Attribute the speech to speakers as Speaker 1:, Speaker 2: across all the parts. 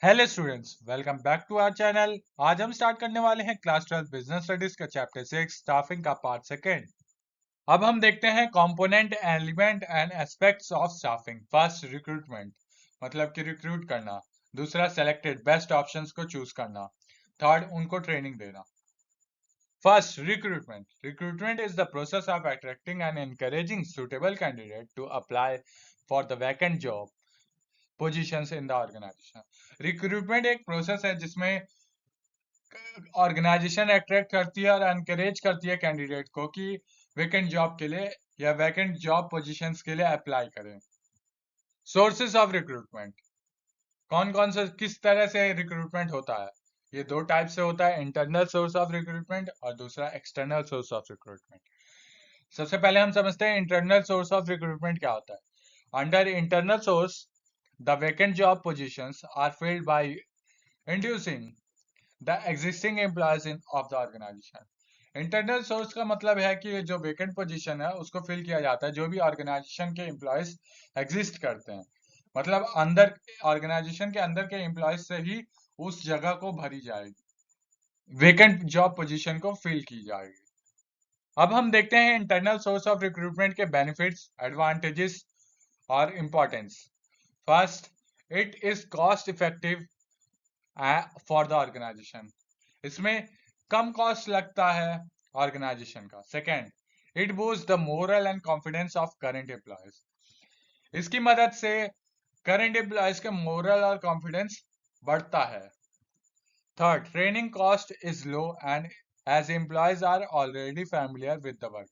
Speaker 1: Hello students, welcome back to our channel. आज हम start करने वाले हैं क्लास 12 बिजनेस स्टडीज का चैप्टर 6 स्टाफिंग का पार्ट सेकेंड। अब हम देखते हैं component element and aspects of staffing. First, recruitment मतलब कि रिक्रूट करना। दूसरा, सेलेक्टेड बेस्ट ऑप्शंस को चूज करना। थर्ड, उनको ट्रेनिंग देना। First, recruitment is the process of attracting and encouraging suitable candidate to apply for the vacant job positions in the organisation. Recruitment एक process है जिसमें ऑर्गेनाइजेशन अट्रैक्ट करती है और एनकरेज करती है कैंडिडेट को कि वैकेंट जॉब के लिए या वैकेंट जॉब पोजीशंस के लिए अप्लाई करें। सोर्सेज ऑफ रिक्रूटमेंट, कौन कौन से किस तरह से रिक्रूटमेंट होता है? ये दो टाइप से होता है, इंटरनल सोर्स ऑफ रिक्रूटमेंट और दूसरा एक्सटर्नल सोर्स ऑफ रिक्रूटमेंट। सबसे पहले हम समझते हैं इंटरनल सोर्स ऑफ रिक्रूटमेंट क्या होता है। Under internal source, the vacant job positions are filled by inducing the existing employees in of the organisation. Internal source का मतलब है कि जो वेकेंट पोजीशन है उसको फिल किया जाता है जो भी ऑर्गेनाइजेशन के एम्प्लॉयज एग्जिस्ट करते हैं। मतलब अंदर ऑर्गेनाइजेशन के अंदर के एम्प्लॉयज से ही उस जगह को भरी जाएगी, वेकेंट जॉब पोजीशन को फिल की जाएगी। अब हम देखते हैं इंटरनल सोर्स ऑफ रिक्रूटमेंट के बेनिफिट्स, एडवांटेजेस और importance. First, it is cost effective for the organisation. इसमें कम कॉस्ट लगता है ऑर्गेनाइजेशन का। Second, it boost the moral and confidence of current employees. इसकी मदद से करंट एम्प्लॉयज के मोरल और कॉन्फिडेंस बढ़ता है। Third, training cost is low and as employees are already familiar with the work.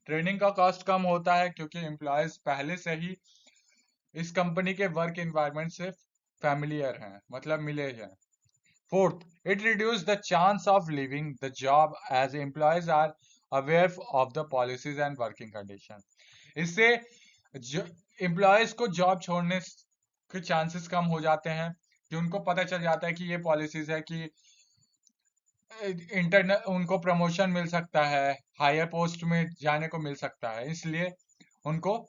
Speaker 1: Training का कॉस्ट कम होता है क्योंकि एम्प्लॉयज पहले से ही इस कंपनी के वर्क एनवायरनमेंट से फैमिलियर हैं, मतलब मिले हैं। Fourth, it reduces the chance of leaving the job as employees are aware of the policies and working conditions. इससे एम्प्लॉयज को जॉब छोड़ने के चांसेस कम हो जाते हैं कि उनको पता चल जाता है कि ये पॉलिसीज है कि इंटरनल उनको प्रमोशन मिल सकता है, हायर पोस्ट में जाने को मिल सकता है, इसलिए उनको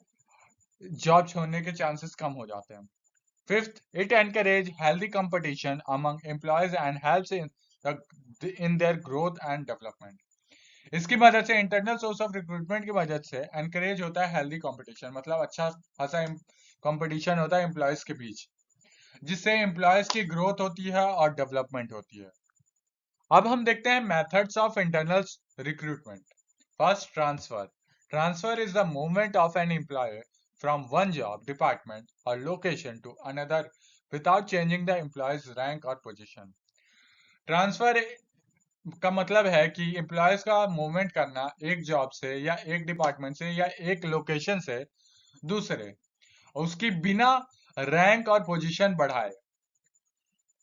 Speaker 1: जॉब छोड़ने के चांसेस कम हो जाते हैं। Fifth, it encourages healthy competition among employees and helps in their growth and development. इसकी मदद से इंटरनल सोर्स ऑफ रिक्रूटमेंट की मदद से एनकरेज होता है हेल्दी कंपटीशन, मतलब अच्छा खासा कंपटीशन होता है एम्प्लॉयज के बीच, जिससे एम्प्लॉयज की ग्रोथ होती है और डेवलपमेंट होती है। अब हम देखते हैं methods of internal recruitment. First, transfer. Transfer is the movement of an employer from one job, department, or location to another without changing the employee's rank or position. Transfer का मतलब है कि एम्प्लॉयज का मूवमेंट करना एक job से या एक डिपार्टमेंट से या एक लोकेशन से दूसरे, उसकी बिना रैंक और पोजीशन बढ़ाए।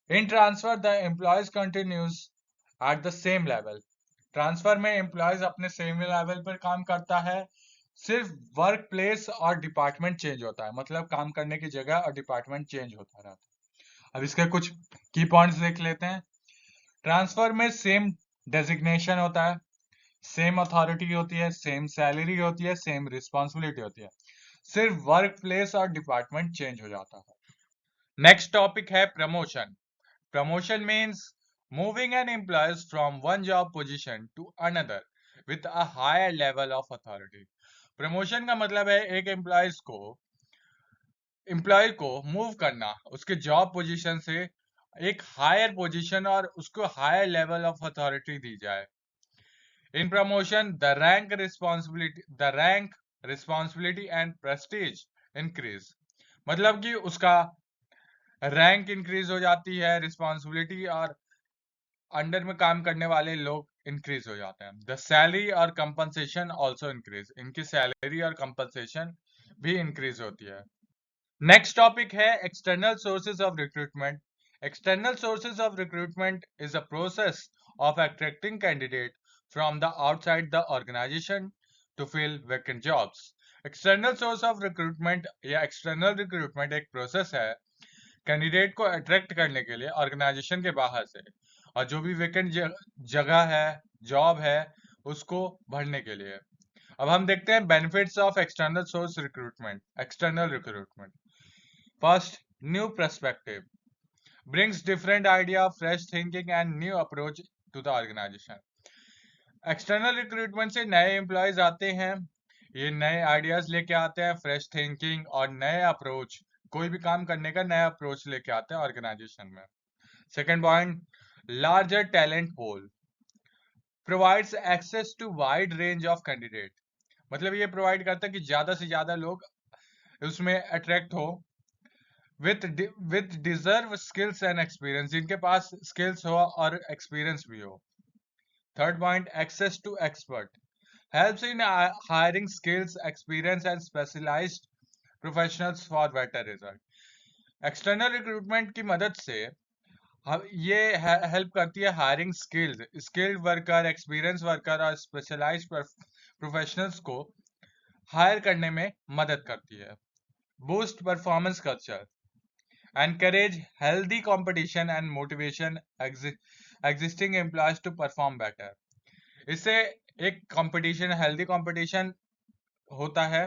Speaker 1: In transfer the employees continues at the same level. Transfer में एम्प्लॉयज अपने सेम लेवल पर काम करता है, सिर्फ वर्क प्लेस और डिपार्टमेंट चेंज होता है, मतलब काम करने की जगह और डिपार्टमेंट चेंज होता रहता है। अब इसके कुछ की पॉइंट्स देख लेते हैं। ट्रांसफर में सेम डेजिग्नेशन होता है, सेम अथॉरिटी होती है, सेम सैलरी होती है, सेम रिस्पॉन्सिबिलिटी होती है, सिर्फ वर्क प्लेस और डिपार्टमेंट चेंज हो जाता है। नेक्स्ट टॉपिक है promotion. Promotion means moving an employees from one job position to another with a higher level of authority. Promotion का मतलब है एक एम्प्लॉय को मूव करना उसके जॉब पोजीशन से एक हायर पोजीशन और उसको हायर लेवल ऑफ अथॉरिटी दी जाए। In promotion the rank responsibility and Prestige increase, मतलब कि उसका रैंक इंक्रीज हो जाती है, रिस्पॉन्सिबिलिटी और अंडर में काम करने वाले लोग इंक्रीज हो जाते हैं। द सैलरी और कंपनसेशन ऑल्सो इंक्रीज, इनकी सैलरी और कंपनसेशन भी इंक्रीज होती है। नेक्स्ट टॉपिक है external sources of recruitment. External sources of recruitment is a process of attracting candidate from the outside the organisation to fill vacant jobs. External source of recruitment या external recruitment एक process है candidate को attract करने के लिए organisation के बाहर से, और जो भी वेकेंट जगह है, जॉब है, उसको भरने के लिए। अब हम देखते हैं benefits of external source recruitment, external recruitment. First, new perspective. brings different idea, fresh thinking and new approach to the organization. External recruitment से नए एम्प्लॉयज आते हैं, ये नए आइडियाज लेके आते हैं, फ्रेश थिंकिंग और नए अप्रोच, कोई भी काम करने का नया अप्रोच लेके आते हैं ऑर्गेनाइजेशन में. Second point, larger talent pool provides access to wide range of candidate. मतलब ये प्रोवाइड करता है कि ज्यादा से ज्यादा लोग उसमें अट्रैक्ट हो with deserve skills and experience, जिनके पास स्किल्स हो और एक्सपीरियंस भी हो. Third point, access to expert helps in hiring skills, experience and specialized professionals for better result. External recruitment की मदद से ये हेल्प करती है hiring skilled worker, experience worker और स्पेशलाइज्ड प्रोफेशनल्स को हायर करने में मदद करती है. Boost performance culture, encourage healthy competition and motivation existing employees to perform better. इससे एक कंपटीशन, हेल्दी कंपटीशन होता है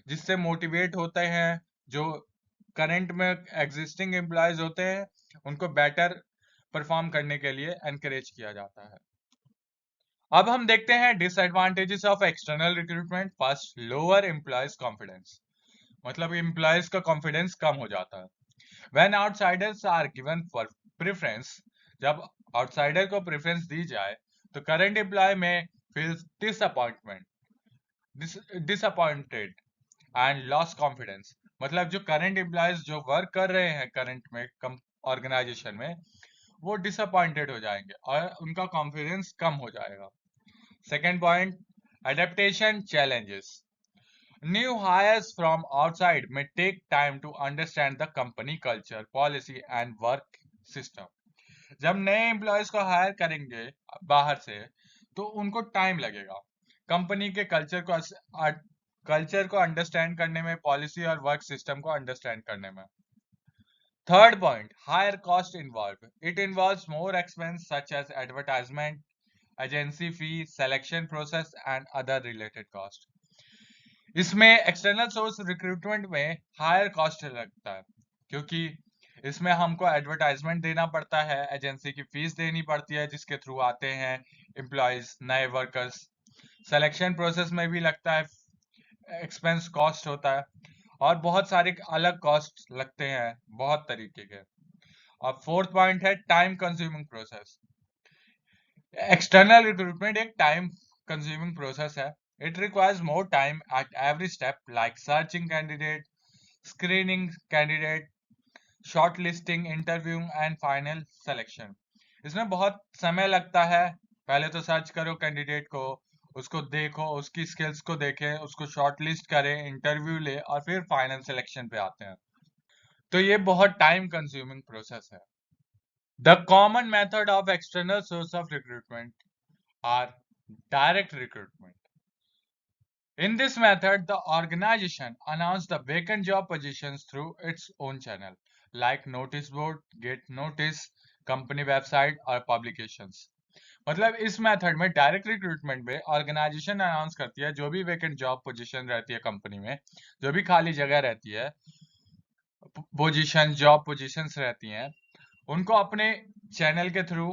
Speaker 1: जिससे मोटिवेट होते हैं जो करंट में एग्जिस्टिंग एम्प्लॉयज होते हैं, उनको बेटर परफॉर्म करने के लिए एनकरेज किया जाता है. अब हम देखते हैं disadvantages of external recruitment. First, lower employees confidence, मतलब एम्प्लॉयज का कॉन्फिडेंस कम हो जाता है. When outsiders are given for preference, जब आउटसाइडर को प्रेफरेंस दी जाए तो करंट एम्प्लॉय में feels disappointed and loss confidence. मतलब जो करंट एम्प्लॉयज जो वर्क कर रहे हैं करंट में ऑर्गेनाइजेशन में, वो डिसअपॉइंटेड हो जाएंगे और उनका कॉन्फिडेंस कम हो जाएगा. Second point, adaptation challenges. New hires from outside may take time to understand the company culture, policy and work system. जब नए एम्प्लॉयज को हायर करेंगे बाहर से तो उनको टाइम लगेगा कंपनी के कल्चर को अंडरस्टैंड करने में, पॉलिसी और वर्क सिस्टम को अंडरस्टैंड करने में. Third point, higher cost involve. It involves more expense such as advertisement, agency fee, selection process and other related cost. इसमें एक्सटर्नल सोर्स रिक्रूटमेंट में हायर कॉस्ट लगता है क्योंकि इसमें हमको एडवर्टाइजमेंट देना पड़ता है, एजेंसी की फीस देनी पड़ती है जिसके थ्रू आते हैं एम्प्लॉयज, नए वर्कर्स. सिलेक्शन प्रोसेस में भी लगता है, एक्सपेंस कॉस्ट होता है और बहुत सारे अलग कॉस्ट लगते हैं बहुत तरीके के. और फोर्थ पॉइंट है time consuming process. External recruitment एक टाइम कंज्यूमिंग प्रोसेस है. It requires more time at every step, like searching candidate, screening candidate, shortlisting, interviewing and final selection. इसमें बहुत समय लगता है. पहले तो सर्च करो कैंडिडेट को, उसको देखो, उसकी स्किल्स को देखें, उसको शॉर्टलिस्ट करें, इंटरव्यू ले और फिर फाइनल सिलेक्शन पे आते हैं. तो ये बहुत टाइम कंज्यूमिंग प्रोसेस है. The common method of external source of recruitment are direct recruitment. In this method, the organization announces the vacant job positions through its own channel, like notice board, get notice, company website और publications. मतलब इस method में, direct recruitment में, organisation announce करती है जो भी vacant job position रहती है कंपनी में, जो भी खाली जगह रहती है, जॉब पोजीशंस रहती हैं, उनको अपने चैनल के थ्रू,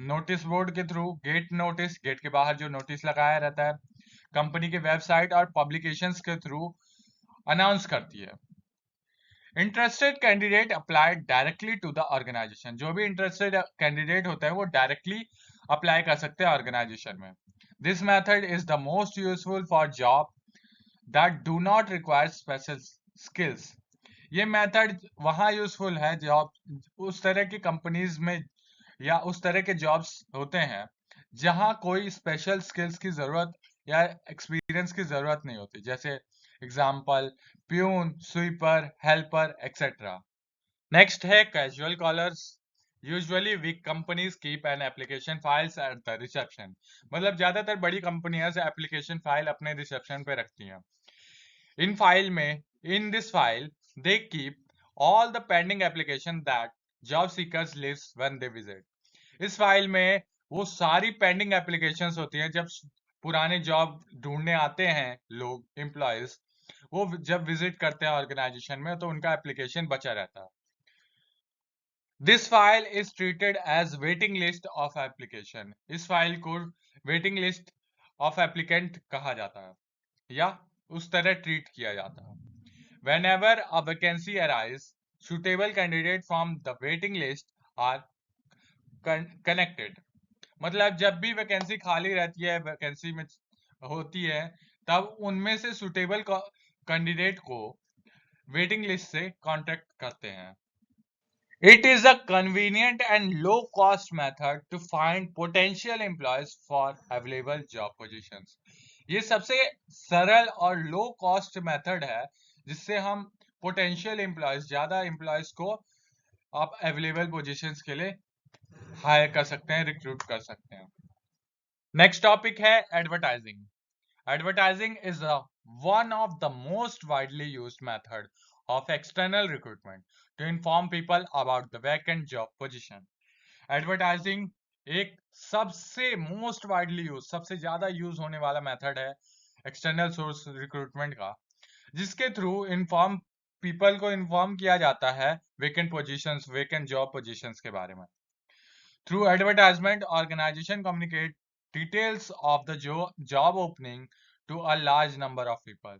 Speaker 1: नोटिस बोर्ड के थ्रू, गेट के बाहर जो नोटिस लगाया रहता है, कंपनी के वेबसाइट और पब्लिकेशंस के थ्रू अनाउंस करती है. Interested candidate apply directly to the organisation. जो भी इंटरेस्टेड कैंडिडेट होता है वो डायरेक्टली अप्लाई कर सकते हैं ऑर्गेनाइजेशन में. This method is the most useful for job that do not require special skills. ये मेथड वहां यूजफुल है जॉब उस तरह की कंपनीज में या उस तरह के जॉब्स होते हैं जहां कोई स्पेशल स्किल्स की जरूरत या एक्सपीरियंस की जरूरत नहीं होती, जैसे example peon, sweeper, helper etcetera. Next है casual callers. Usually weak companies keep an application files at the reception. मतलब ज्यादातर बड़ी कंपनियां एप्लीकेशन फाइल अपने रिसेप्शन पे रखती हैं. In this file they keep all the pending application that job seekers list when they visit. इस file में वो सारी पेंडिंग एप्लीकेशंस होती हैं जब पुराने जॉब ढूंढने आते हैं लोग, एम्प्लॉयज, वो जब विजिट करते हैं ऑर्गेनाइजेशन में तो उनका एप्लीकेशन बचा रहता है. This file is treated as waiting list of application. इस फाइल को वेटिंग लिस्ट ऑफ एप्लीकेंट कहा जाता है या उस तरह ट्रीट किया जाता है। Whenever a vacancy arises, suitable candidate from the waiting list are connected। मतलब जब भी वैकेंसी खाली रहती है, वैकेंसी में होती है, तब उनमें से सुटेबल कैंडिडेट को वेटिंग लिस्ट से कांटेक्ट करते हैं। It is a convenient and low cost method to find potential employees for available job positions। ये सबसे सरल और लो कॉस्ट मेथड है जिससे हम पोटेंशियल एम्प्लॉयज, ज्यादा एम्प्लॉयज को आप अवेलेबल पोजीशंस के लिए हायर कर सकते हैं, रिक्रूट कर सकते हैं। नेक्स्ट टॉपिक है advertising. Advertising is one of the most widely used method of external recruitment to inform people about the vacant job position। Advertising एक सबसे मोस्ट वाइडली यूज, सबसे ज्यादा यूज होने वाला मेथड है एक्सटर्नल सोर्स रिक्रूटमेंट का, जिसके थ्रू इन्फॉर्म पीपल को इन्फॉर्म किया जाता है vacant positions, vacant job positions के बारे में। Through advertisement organisation communicate details of the job opening to a large number of people.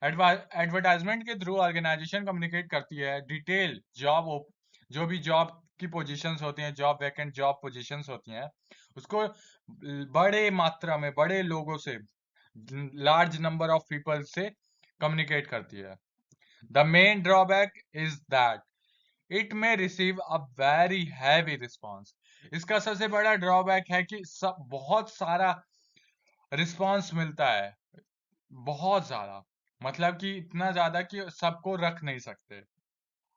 Speaker 1: Advertisement के थ्रू ऑर्गेनाइजेशन कम्युनिकेट करती है डिटेल जो भी जॉब की पोजीशंस होती हैं, जॉब वैकेंट जॉब पोजीशंस होती हैं, उसको बड़े मात्रा में, बड़े लोगों से, लार्ज नंबर ऑफ पीपल से कम्युनिकेट करती है। The main drawback is that it may receive a very heavy response. इसका सबसे बड़ा ड्रॉबैक है कि बहुत सारा रिस्पॉन्स मिलता है, बहुत ज्यादा, मतलब कि इतना ज्यादा कि सबको रख नहीं सकते।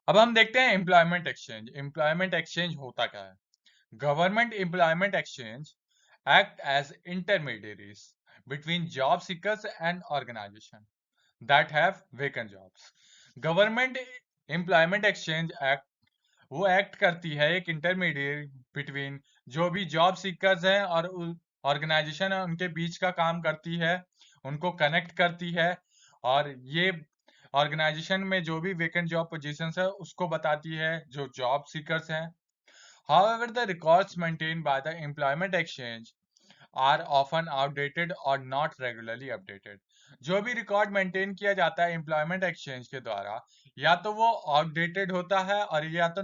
Speaker 1: अब हम देखते हैं एम्प्लॉयमेंट एक्सचेंज। एम्प्लॉयमेंट एक्सचेंज होता क्या है? Government employment exchange act as intermediaries between job seekers and organization that have vacant jobs। Government employment exchange act वो एक्ट करती है एक इंटरमीडिएट बिटवीन जो भी जॉब सीकर्स हैं और ऑर्गेनाइजेशन है, उनके बीच का काम करती है, उनको कनेक्ट करती है, और ये ऑर्गेनाइजेशन में जो भी वेकेंट जॉब पोजीशंस है उसको बताती है जो जॉब सीकर्स हैं। However, the records maintained by the employment exchange are often outdated or not regularly updated। जो भी रिकॉर्ड मेंटेन किया जाता है एम्प्लॉयमेंट एक्सचेंज के द्वारा, या तो वो आउटडेटेड होता है और या तो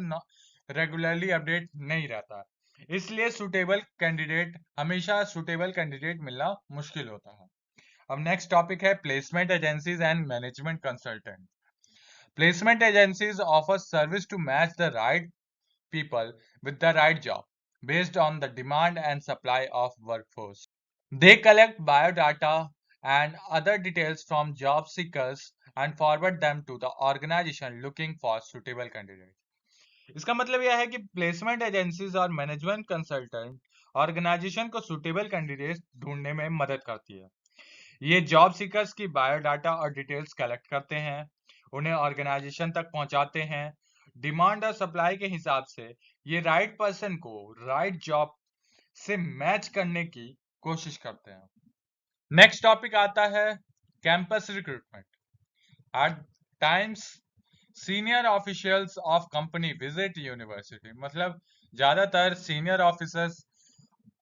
Speaker 1: रेगुलरली अपडेट नहीं रहता, इसलिए सुटेबल कैंडिडेट, हमेशा सुटेबल कैंडिडेट मिलना मुश्किल होता है। अब नेक्स्ट टॉपिक है placement agencies and management consultant. Placement agencies offer service to match the right people with the right job based on the demand and supply of workforce। They collect biodata and other details from job seekers and forward them to the organization looking for suitable candidates। इसका मतलब यह है कि placement agencies और management consultant organisation को suitable candidate ढूंढने में मदद करती है। ये जॉब सीकर्स की बायोडाटा और डिटेल्स कलेक्ट करते हैं, उन्हें ऑर्गेनाइजेशन तक पहुंचाते हैं, डिमांड और सप्लाई के हिसाब से ये राइट पर्सन को राइट जॉब से मैच करने की कोशिश करते हैं। नेक्स्ट टॉपिक आता है campus recruitment. At times senior officials of company visit university. मतलब ज्यादातर सीनियर ऑफिसर्स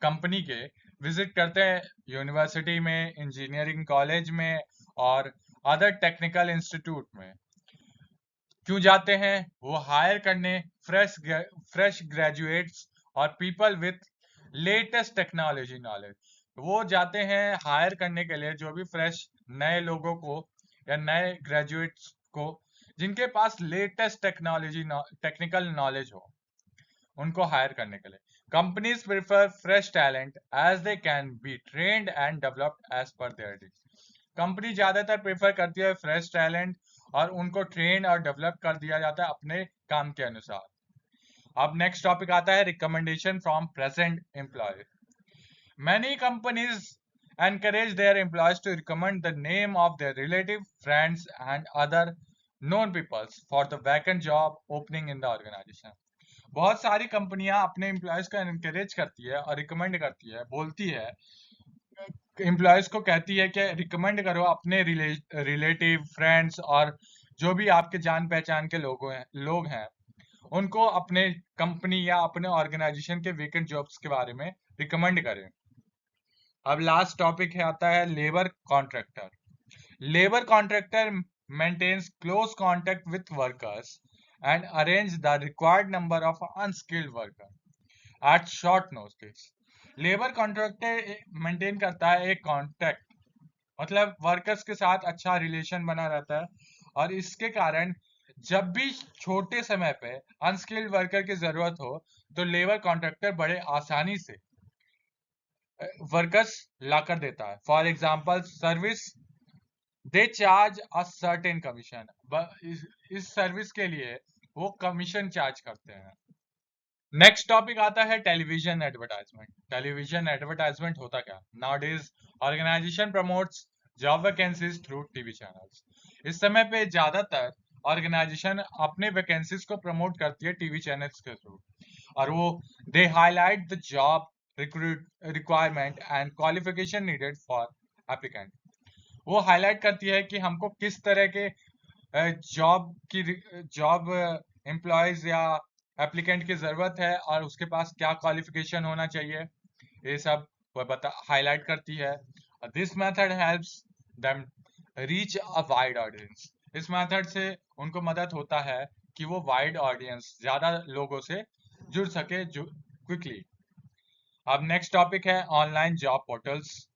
Speaker 1: कंपनी के विजिट करते हैं यूनिवर्सिटी में, इंजीनियरिंग कॉलेज में और अदर टेक्निकल इंस्टीट्यूट में। क्यों जाते हैं? वो हायर करने फ्रेश ग्रेजुएट्स और people with latest technology knowledge. वो जाते हैं हायर करने के लिए जो भी फ्रेश नए लोगों को या नए ग्रेजुएट्स को जिनके पास लेटेस्ट टेक्निकल नॉलेज हो, उनको हायर करने के लिए। Companies prefer fresh talent as they can be trained and developed as per their needs. Company ज्यादातर प्रेफर करती है फ्रेश टैलेंट और उनको ट्रेन और डेवलप कर दिया जाता है अपने काम के अनुसार। अब नेक्स्ट टॉपिक आता है recommendation from present employee. Many companies encourage their employees to recommend the name of their relative, friends and other known peoples for the vacant job opening in the organization। बहुत सारी कंपनियां अपने employees को encourage करती है और recommend करती है, बोलती है, एम्प्लॉयज को कहती है कि रिकमेंड करो अपने रिलेटिव, फ्रेंड्स और जो भी आपके जान पहचान के लोग हैं उनको अपने कंपनी या अपने ऑर्गेनाइजेशन के वेकेंट जॉब्स के बारे में रिकमेंड करें। अब लास्ट टॉपिक है आता है labour contractor. Labour contractor maintains close contact with workers and arrange the required number of unskilled workers at short notice. Labour contractor maintain करता है एक कॉन्टैक्ट, मतलब वर्कर्स के साथ अच्छा रिलेशन बना रहता है, और इसके कारण जब भी छोटे समय पे अनस्किल्ड वर्कर की जरूरत हो तो लेबर कॉन्ट्रैक्टर बड़े आसानी से वर्कर्स लाकर देता है। For example service they charge a certain commission, इस सर्विस के लिए वो कमीशन चार्ज करते हैं। नेक्स्ट टॉपिक आता है टेलीविजन एडवर्टाइजमेंट। टेलीविजन एडवर्टाइजमेंट होता क्या? Nowadays organisation promotes job vacancies through TV channels. इस समय पे ज्यादातर ऑर्गेनाइजेशन अपने वैकेंसीज को प्रमोट करती है टीवी चैनल्स के थ्रू, और वो they highlight the job requirement and qualification needed for applicant. वो हाईलाइट करती है कि हमको किस तरह के जॉब एम्प्लॉयज या एप्लीकेंट की जरूरत है और उसके पास क्या क्वालिफिकेशन होना चाहिए, ये सब वह हाईलाइट करती है। This method helps them reach a wide audience. इस मेथड से उनको मदद होता है कि वो वाइड ऑडियंस, ज्यादा लोगों से जुड़ सके क्विकली। अब नेक्स्ट टॉपिक है online job portals.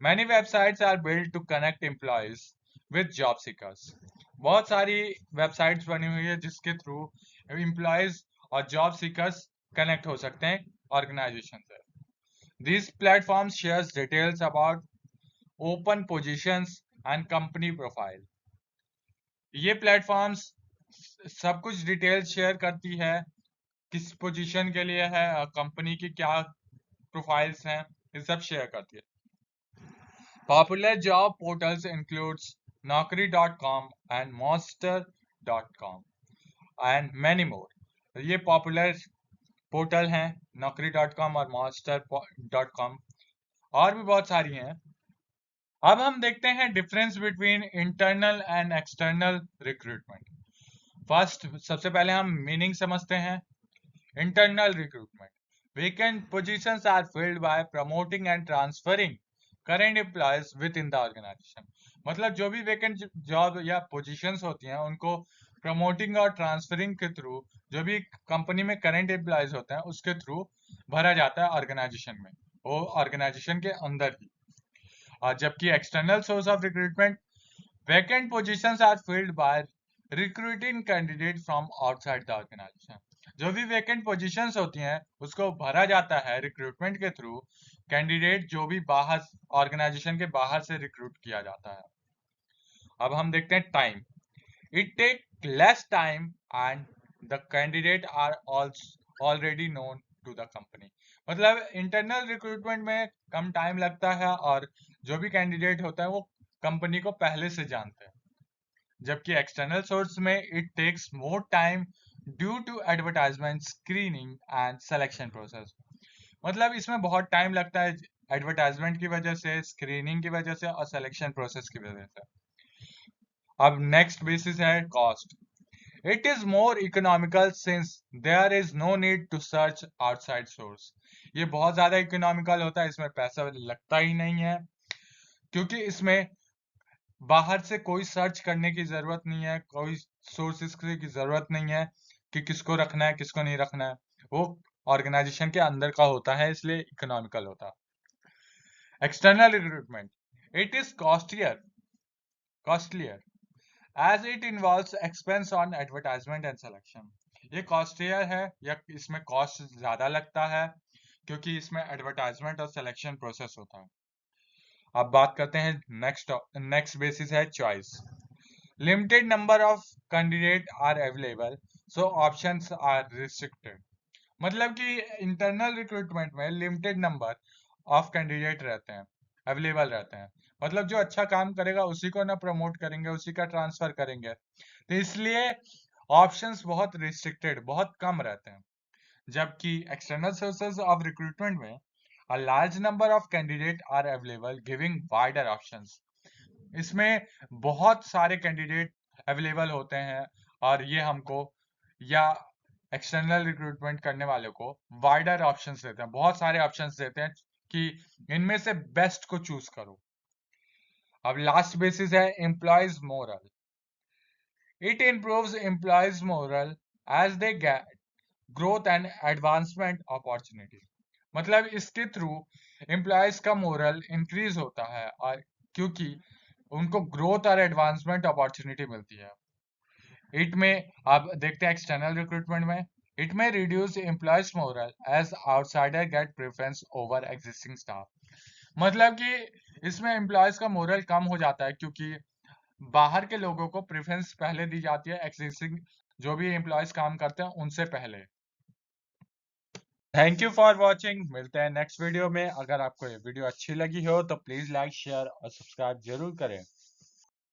Speaker 1: Many websites are built to connect employees with job seekers. बहुत सारी वेबसाइट्स बनी हुई है जिसके थ्रू एम्प्लॉयज और जॉब सीकर्स कनेक्ट हो सकते हैं ऑर्गेनाइजेशन से। These platforms shares details about open positions and company profile. ये प्लेटफॉर्म्स सब कुछ डिटेल्स शेयर करती है, किस पोजीशन के लिए है, कंपनी की क्या प्रोफाइल्स हैं, ये सब शेयर करती है। Popular job portals includes Naukri.com and Monster.com and many more. ये पॉपुलर पोर्टल हैं Naukri.com और Monster.com, और भी बहुत सारी हैं। अब हम देखते हैं difference between internal and external recruitment. First, सबसे पहले हम मीनिंग समझते हैं। Internal recruitment, vacant positions are filled by promoting and transferring current employees within the organisation. मतलब जो भी वेकेंट जॉब या पोजीशंस होती हैं उनको प्रमोटिंग और ट्रांसफरिंग के थ्रू, जो भी कंपनी में करेंट एम्प्लॉयज होते हैं उसके थ्रू भरा जाता है ऑर्गेनाइजेशन में, वो ऑर्गेनाइजेशन के अंदर ही। और जबकि external source of recruitment, vacant positions are filled by recruiting candidate from outside the organization. जो भी vacant positions होती हैं उसको भरा जाता है रिक्रूटमेंट के थ्रू, कैंडिडेट जो भी बाहर ऑर्गेनाइजेशन के बाहर से रिक्रूट किया जाता है। अब हम देखते हैं time. It take less time and the candidate are already known to the company. मतलब इंटरनल रिक्रूटमेंट में कम टाइम लगता है और जो भी कैंडिडेट होता है वो कंपनी को पहले से जानते हैं, जबकि एक्सटर्नल सोर्स में it takes more time due to advertisement, screening and selection process. मतलब इसमें बहुत टाइम लगता है एडवर्टाइजमेंट की वजह से, स्क्रीनिंग की वजह से और सिलेक्शन प्रोसेस की वजह से। अब नेक्स्ट बेसिस है cost. It is more economical since there is no need to search outside source. ये बहुत ज्यादा इकोनॉमिकल होता है, इसमें पैसा लगता ही नहीं है, क्योंकि इसमें बाहर से कोई सर्च करने की जरूरत नहीं है, कोई सोर्सेस की जरूरत नहीं है कि किसको रखना है किसको नहीं रखना है, वो ऑर्गेनाइजेशन के अंदर का होता है, इसलिए इकोनॉमिकल होता है। External recruitment, it is costlier as it involves expense on advertisement and selection. ये कॉस्टलियर है या इसमें कॉस्ट ज्यादा लगता है क्योंकि इसमें एडवर्टाइजमेंट और सिलेक्शन प्रोसेस होता है। अब बात करते हैं नेक्स्ट बेसिस है choice. Limited number of candidate are available, so options are restricted. मतलब कि इंटरनल रिक्रूटमेंट में लिमिटेड नंबर ऑफ कैंडिडेट रहते हैं, अवेलेबल रहते हैं, मतलब जो अच्छा काम करेगा उसी को ना प्रमोट करेंगे, उसी का ट्रांसफर करेंगे, तो इसलिए ऑप्शंस बहुत रिस्ट्रिक्टेड, बहुत कम रहते हैं। जबकि एक्सटर्नल सोर्सेज ऑफ रिक्रूटमेंट में a large number of candidates are available giving wider options. इसमें बहुत सारे कैंडिडेट अवेलेबल होते हैं और ये हमको या एक्सटर्नल रिक्रूटमेंट करने वाले को वाइडर ऑप्शंस देते हैं, बहुत सारे ऑप्शंस देते हैं कि इनमें से बेस्ट को चूज करो। अब लास्ट बेसिस है employees moral. It improves employees morale as they get growth and advancement opportunity। मतलब इसके थ्रू एम्प्लॉयज का मोरल इंक्रीज होता है और क्योंकि उनको ग्रोथ और एडवांसमेंट अपॉर्चुनिटी मिलती है। इट में आप देखते हैं एक्सटर्नल रिक्रूटमेंट में it may reduce employees moral as outsider get preference over existing staff. मतलब कि इसमें एम्प्लॉयज का मोरल कम हो जाता है क्योंकि बाहर के लोगों को प्रेफरेंस पहले दी जाती है एग्जिस्टिंग जो भी एम्प्लॉयज काम करते हैं उनसे पहले। थैंक यू फॉर वॉचिंग, मिलते हैं नेक्स्ट वीडियो में। अगर आपको ये वीडियो अच्छी लगी हो तो प्लीज लाइक शेयर और सब्सक्राइब जरूर करें।